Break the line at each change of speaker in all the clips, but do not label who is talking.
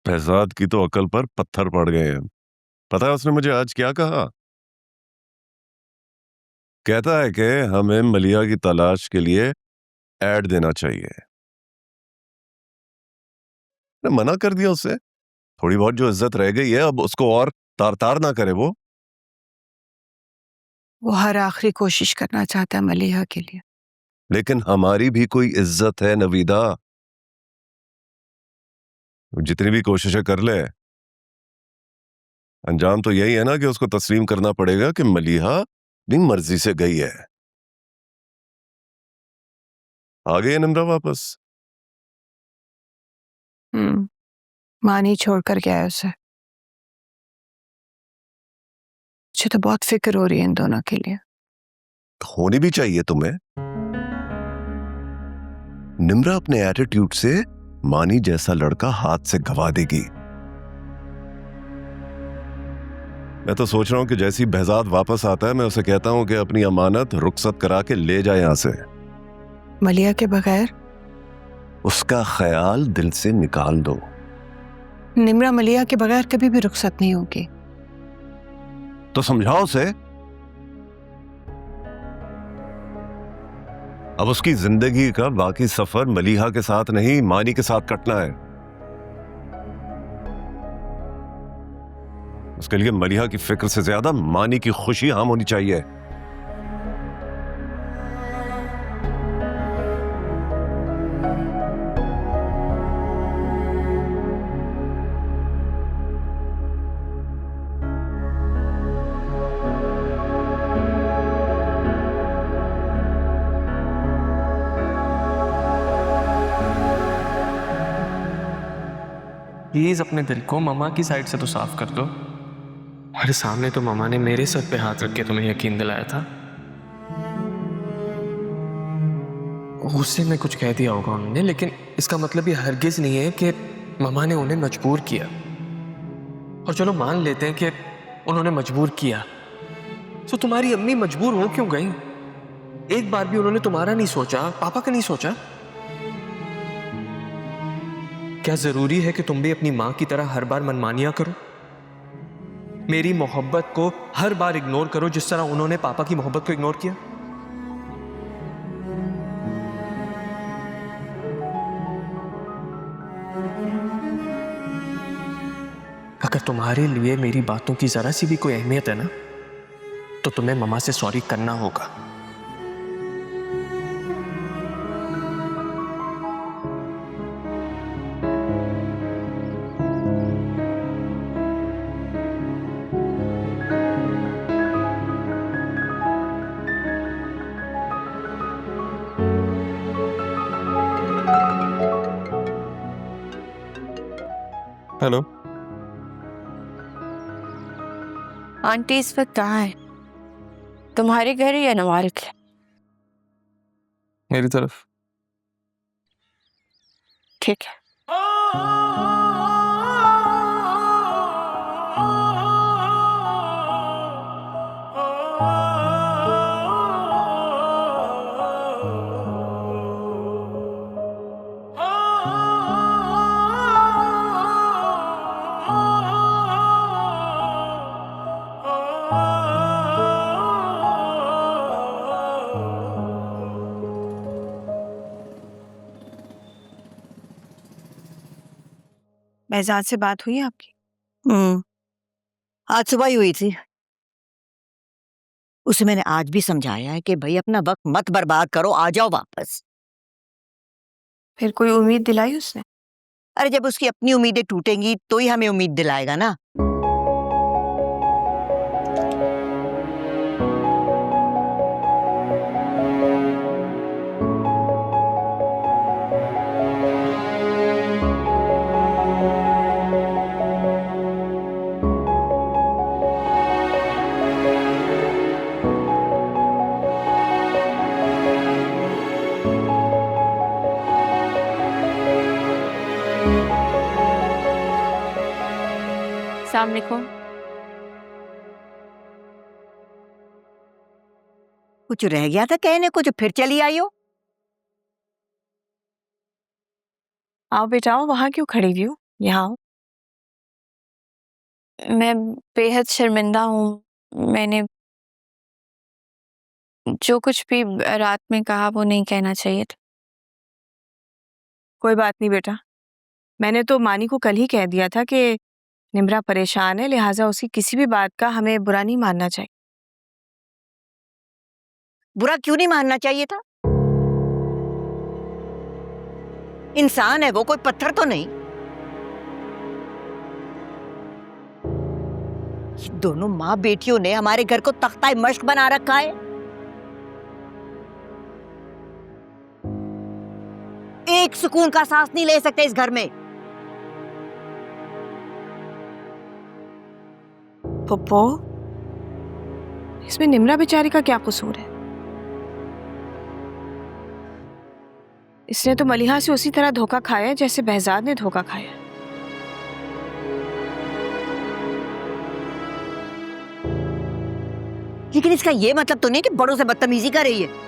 बहजाद की तो अकल पर पत्थर पड़ गए हैं। पता है उसने मुझे आज क्या कहा? कहता है कि हमें मलिया की तलाश के लिए ऐड देना चाहिए। मैं मना कर दिया उससे। थोड़ी बहुत जो इज्जत रह गई है अब उसको और तार तार ना करे वो।
हर आखिरी कोशिश करना चाहता है मलिहा के लिए।
लेकिन हमारी भी कोई इज्जत है नवीदा। जितनी भी कोशिशें कर ले, अंजाम तो यही है ना कि उसको तस्लीम करना पड़ेगा कि मलिहा अपनी मर्जी से गई है। आ गई है निम्रा वापस।
माँ नहीं छोड़ कर गया है उसे। मुझे तो बहुत फिक्र हो रही है इन दोनों के लिए।
होनी भी चाहिए तुम्हें। निम्रा अपने एटीट्यूड से मानी जैसा लड़का हाथ से गवा देगी। मैं तो सोच रहा हूं कि जैसी बहजाद वापस आता है मैं उसे कहता हूं कि अपनी अमानत रुखसत करा के ले जाए यहां से।
मलिया के बगैर
उसका ख्याल दिल से निकाल दो।
निम्रा मलिया के बगैर कभी भी रुखसत नहीं होगी।
तो समझाओ उसे। अब उसकी जिंदगी का बाकी सफर मलिहा के साथ नहीं मानी के साथ कटना है। उसके लिए मलिहा की फिक्र से ज्यादा मानी की खुशी आम होनी चाहिए।
प्लीज अपने दिल को ममा की साइड से तो साफ कर दो। हमारे सामने तो ममा ने मेरे सर पे हाथ रख के तुम्हें यकीन दिलाया था। गुस्से में कुछ कह दिया होगा उन्होंने, लेकिन इसका मतलब ये हरगिज नहीं है कि ममा ने उन्हें मजबूर किया। और चलो मान लेते हैं कि उन्होंने मजबूर किया, तो तुम्हारी अम्मी मजबूर हो क्यों गई? एक बार भी उन्होंने तुम्हारा नहीं सोचा, पापा का नहीं सोचा? क्या जरूरी है कि तुम भी अपनी मां की तरह हर बार मनमानियां करो? मेरी मोहब्बत को हर बार इग्नोर करो जिस तरह उन्होंने पापा की मोहब्बत को इग्नोर किया? अगर तुम्हारे लिए मेरी बातों की जरा सी भी कोई अहमियत है ना, तो तुम्हें ममा से सॉरी करना होगा। हेलो
आंटी इस वक्त कहाँ है? तुम्हारे घर है या नवाल के?
मेरी तरफ।
ठीक है।
बहजाद से बात हुई आपकी?
आज सुबह ही हुई थी। उसे मैंने आज भी समझाया है कि भाई अपना वक्त मत बर्बाद करो, आ जाओ वापस।
फिर कोई उम्मीद दिलाई उसने?
अरे जब उसकी अपनी उम्मीदें टूटेंगी तो ही हमें उम्मीद दिलाएगा ना।
अस्सलाम वालेकुम।
कुछ रह गया था कहने को जो फिर चली आई हो?
आओ बेटा आओ, वहां क्यों खड़ी हुई हो? यहाँ आओ।
मैं बेहद शर्मिंदा हूँ। मैंने जो कुछ भी रात में कहा वो नहीं कहना चाहिए था।
कोई बात नहीं बेटा, मैंने तो मानी को कल ही कह दिया था कि निम्रा परेशान है, लिहाजा उसकी किसी भी बात का हमें बुरा नहीं मानना चाहिए।
बुरा क्यों नहीं मानना चाहिए था? इंसान है वो, कोई पत्थर तो नहीं। ये दोनों माँ बेटियों ने हमारे घर को तख्ता मश्क बना रखा है। एक सुकून का सांस नहीं ले सकते इस घर में।
पप्पो, इसमें निम्रा बेचारी का क्या कसूर है? इसने तो मलिहा से उसी तरह धोखा खाया है जैसे बहजाद ने धोखा खाया।
लेकिन इसका ये मतलब तो नहीं कि बड़ों से बदतमीजी कर रही है।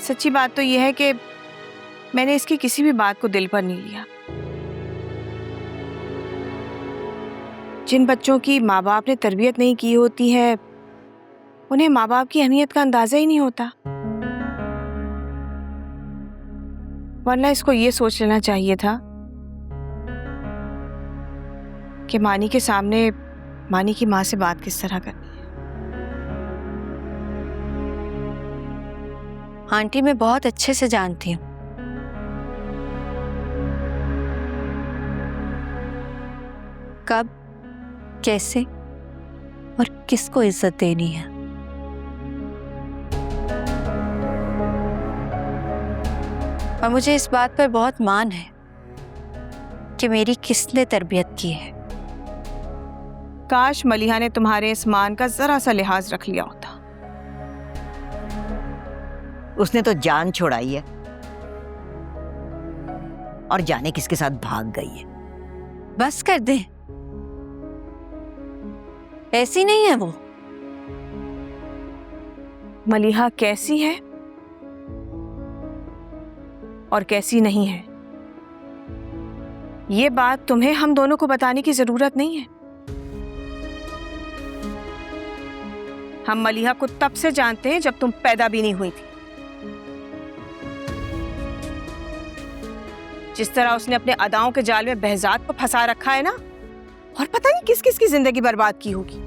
सच्ची बात तो यह है कि मैंने इसकी किसी भी बात को दिल पर नहीं लिया। जिन बच्चों की माँ बाप ने तरबियत नहीं की होती है, उन्हें माँ बाप की अहमियत का अंदाजा ही नहीं होता। वरना इसको ये सोच लेना चाहिए था कि मानी के सामने मानी की माँ से बात किस तरह करनी है।
आंटी मैं बहुत अच्छे से जानती हूँ। कब, कैसे और किसको इज्जत देनी है। और मुझे इस बात पर बहुत मान है कि मेरी किसने तरबियत की है।
काश मलिहा ने तुम्हारे इस मान का जरा सा लिहाज रख लिया होता।
उसने तो जान छोड़ाई है और जाने किसके साथ भाग गई है।
बस कर दे, ऐसी नहीं है वो।
मलिहा कैसी है और कैसी नहीं है, ये बात तुम्हें हम दोनों को बताने की जरूरत नहीं है। हम मलिहा को तब से जानते हैं जब तुम पैदा भी नहीं हुई थी। जिस तरह उसने अपने अदाओं के जाल में बहजाद को फंसा रखा है ना, और पता नहीं किस किस की जिंदगी बर्बाद की होगी।